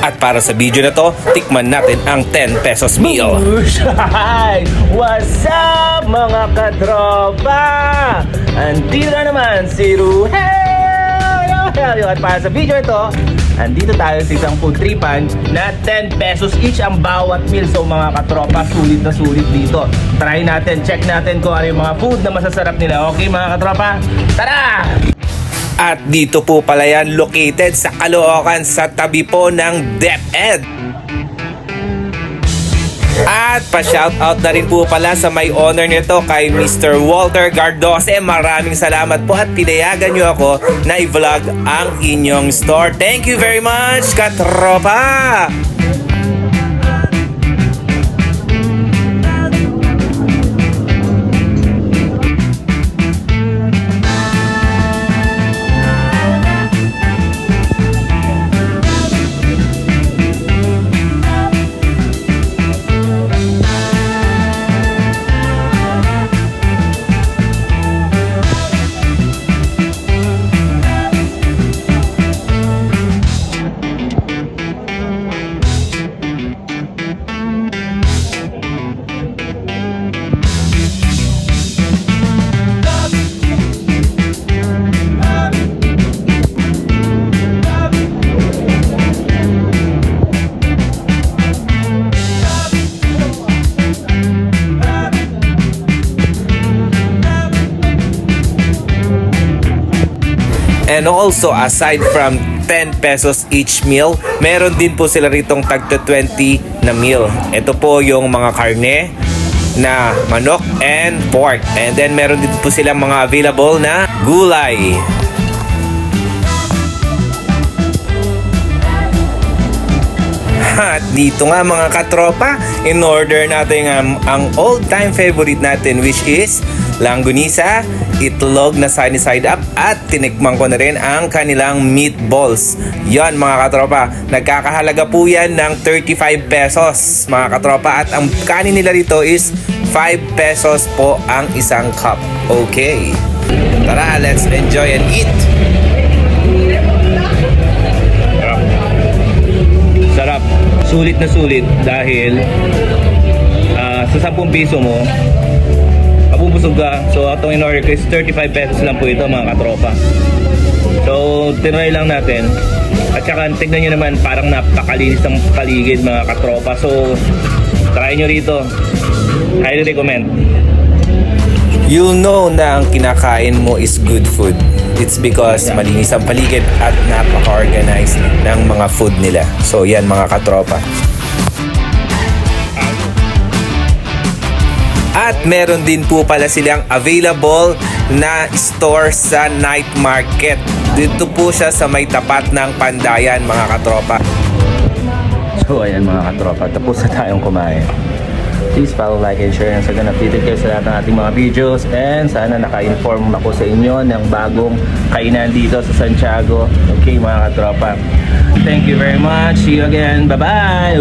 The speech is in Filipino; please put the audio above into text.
At para sa video na to, tikman natin ang 10 pesos meal. Hi! What's up mga katropa? Andito na naman si Ruhel! At para sa video ito, andito tayo sa isang food tripan na 10 pesos each ang bawat meal. So mga katropa, sulit na sulit dito. Try natin, check natin kung ano yung mga food na masasarap nila. Okay mga katropa? Tara! At dito po pala yan located sa Caloocan sa tabi po ng DepEd. At pa-shoutout na rin po pala sa may owner nito kay Mr. Walter Gardose. Maraming salamat po at pinayagan nyo ako na i-vlog ang inyong store. Thank you very much, katropa! And also, aside from 10 pesos each meal, meron din po sila ritong tagto 20 na meal. Ito po yung mga karne na manok and pork. And then meron din po silang mga available na gulay. At dito nga mga katropa, in order natin ang all-time favorite natin, which is langgunisa, itlog na sunny side up, at tinikman ko na rin ang kanilang meatballs. Yan mga katropa, nagkakahalaga po yan ng 35 pesos mga katropa, at ang kanin nila rito is 5 pesos po ang isang cup. Okay, tara, let's enjoy and eat. Sarap. Sulit na sulit dahil sa 10 piso mo mabubusog ka. So itong in-order ko is 35 pesos lang po ito mga katropa. So tinry lang natin. At saka tignan nyo naman, parang napakalinis ng paligid mga katropa. So try nyo rito. Highly recommend. You know na ang kinakain mo is good food. It's because malinis ang paligid at napaka-organized ng mga food nila. So yan mga katropa. At meron din po pala silang available na store sa night market. Dito po siya sa may tapat ng Pandayan mga katropa. So ayan mga katropa, tapos na tayong kumain. Please follow, like, and share, and sana updated kayo sa lahat ng ating mga videos, and sana naka-inform ako sa inyo ng bagong kainan dito sa Santiago. Okay mga katropa, thank you very much, see you again, bye bye.